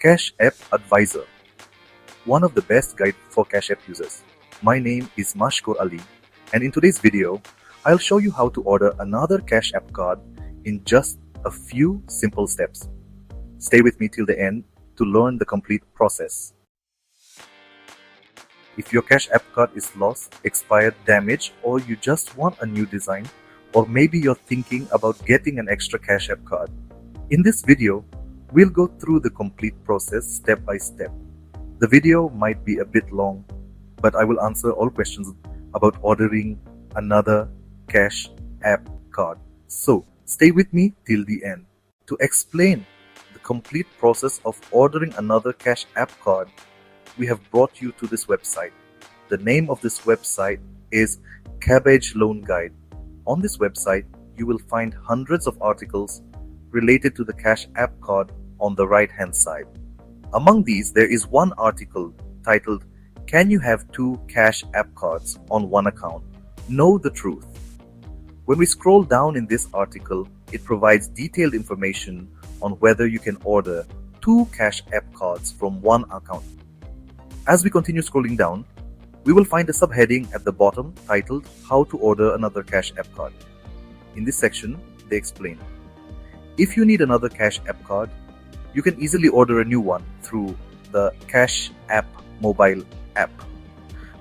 Cash App Advisor, one of the best guides for Cash App users. My name is Mashkur Ali, and in today's video, I'll show you how to order another Cash App card in just a few simple steps. Stay with me till the end to learn the complete process. If your Cash App card is lost, expired, damaged, or you just want a new design, or maybe you're thinking about getting an extra Cash App card, in this video, we'll go through the complete process step by step. The video might be a bit long, but I will answer all questions about ordering another Cash App card. So, stay with me till the end. To explain the complete process of ordering another Cash App card, we have brought you to this website. The name of this website is Cabbage Loan Guide. On this website, you will find hundreds of articles related to the Cash App card on the right-hand side. Among these, there is one article titled, "Can you have two Cash App cards on one account? Know the truth." When we scroll down in this article, it provides detailed information on whether you can order two Cash App cards from one account. As we continue scrolling down, we will find a subheading at the bottom titled, "How to order another Cash App card." In this section, they explain, if you need another Cash App card, you can easily order a new one through the Cash App mobile app.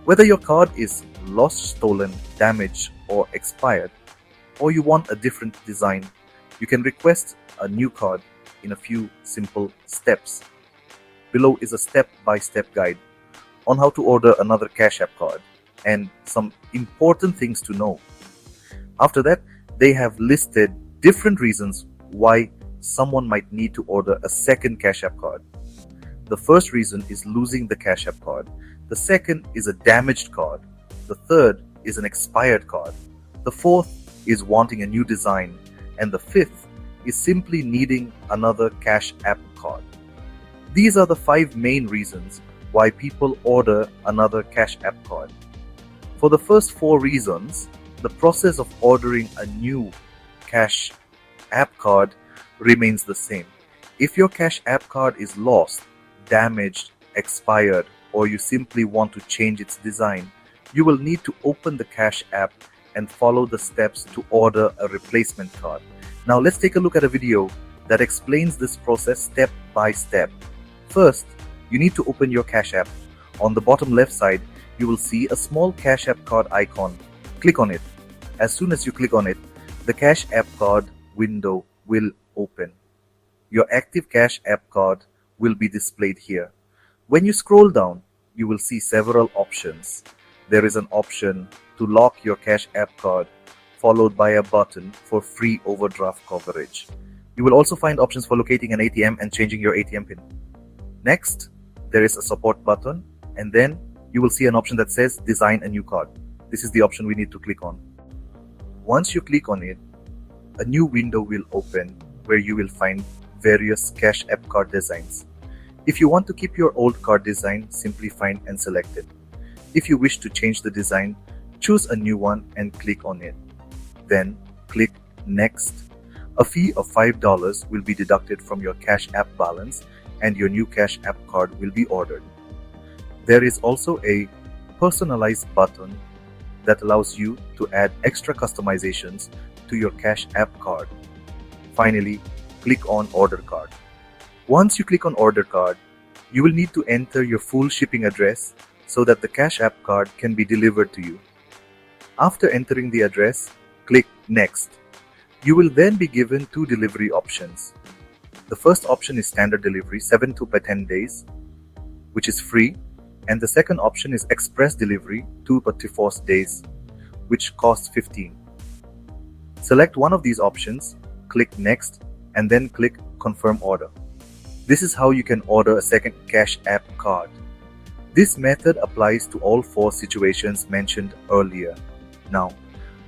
Whether your card is lost, stolen, damaged, or expired, or you want a different design, you can request a new card in a few simple steps. Below is a step-by-step guide on how to order another Cash App card and some important things to know. After that, they have listed different reasons why someone might need to order a second Cash App card. The first reason is losing the Cash App card. The second is a damaged card. The third is an expired card. The fourth is wanting a new design. And the fifth is simply needing another Cash App card. These are the 5 main reasons why people order another Cash App card. For the first 4 reasons, the process of ordering a new Cash App card remains the same. If your Cash App card is lost, damaged, expired, or you simply want to change its design, you will need to open the Cash App and follow the steps to order a replacement card. Now let's take a look at a video that explains this process step by step. First, you need to open your Cash App. On the bottom left side, you will see a small Cash App card icon. Click on it. As soon as you click on it, the Cash App card window will open. Your active Cash App card will be displayed here. When you scroll down, you will see several options. There is an option to lock your Cash App card, followed by a button for free overdraft coverage. You will also find options for locating an ATM and changing your ATM PIN. Next, there is a support button, and then you will see an option that says design a new card. This is the option we need to click on. Once you click on it, a new window will open where you will find various Cash App card designs. If you want to keep your old card design, simply find and select it. If you wish to change the design, choose a new one and click on it. Then click Next. A fee of $5 will be deducted from your Cash App balance and your new Cash App card will be ordered. There is also a personalized button that allows you to add extra customizations to your Cash App card. Finally, click on Order Card. Once you click on Order Card, you will need to enter your full shipping address so that the Cash App card can be delivered to you. After entering the address, click Next. You will then be given 2 delivery options. The first option is standard delivery, 7 to 10 days, which is free, and the second option is express delivery, 2 to 4 days, which costs $15. Select one of these options, click Next, and then click Confirm Order. This is how you can order a second Cash App card. This method applies to all 4 situations mentioned earlier. Now,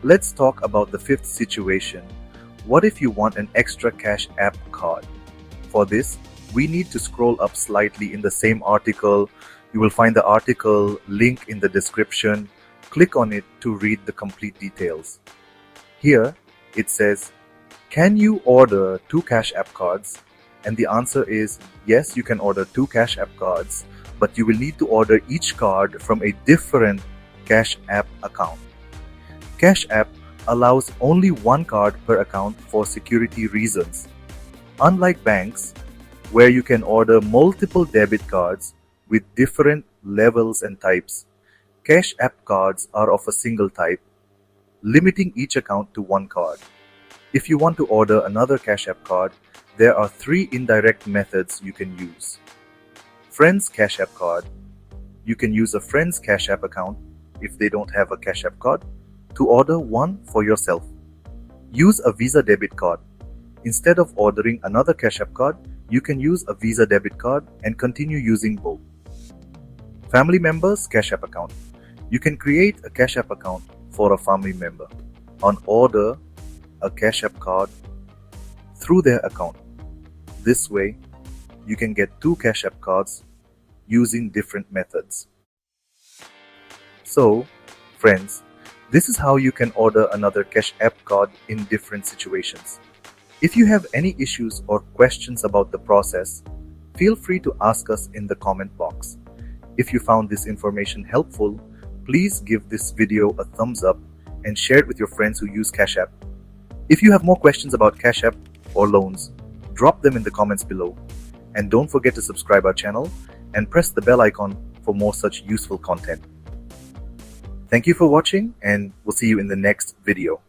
let's talk about the 5th situation. What if you want an extra Cash App card? For this, we need to scroll up slightly in the same article. You will find the article link in the description. Click on it to read the complete details. Here, it says, "Can you order 2 Cash App cards?" And the answer is yes, you can order 2 Cash App cards, but you will need to order each card from a different Cash App account. Cash App allows only one card per account for security reasons. Unlike banks, where you can order multiple debit cards with different levels and types, Cash App cards are of a single type, limiting each account to one card. If you want to order another Cash App card, there are 3 indirect methods you can use. Friends Cash App card. You can use a friend's Cash App account if they don't have a Cash App card to order one for yourself. Use a Visa debit card. Instead of ordering another Cash App card, you can use a Visa debit card and continue using both. Family members Cash App account. You can create a Cash App account for a family member and order a Cash App card through their account. This way, you can get 2 Cash App cards using different methods. So, friends, this is how you can order another Cash App card in different situations. If you have any issues or questions about the process, feel free to ask us in the comment box. If you found this information helpful, please give this video a thumbs up and share it with your friends who use Cash App. If you have more questions about Cash App or loans, drop them in the comments below. And don't forget to subscribe our channel and press the bell icon for more such useful content. Thank you for watching, and we'll see you in the next video.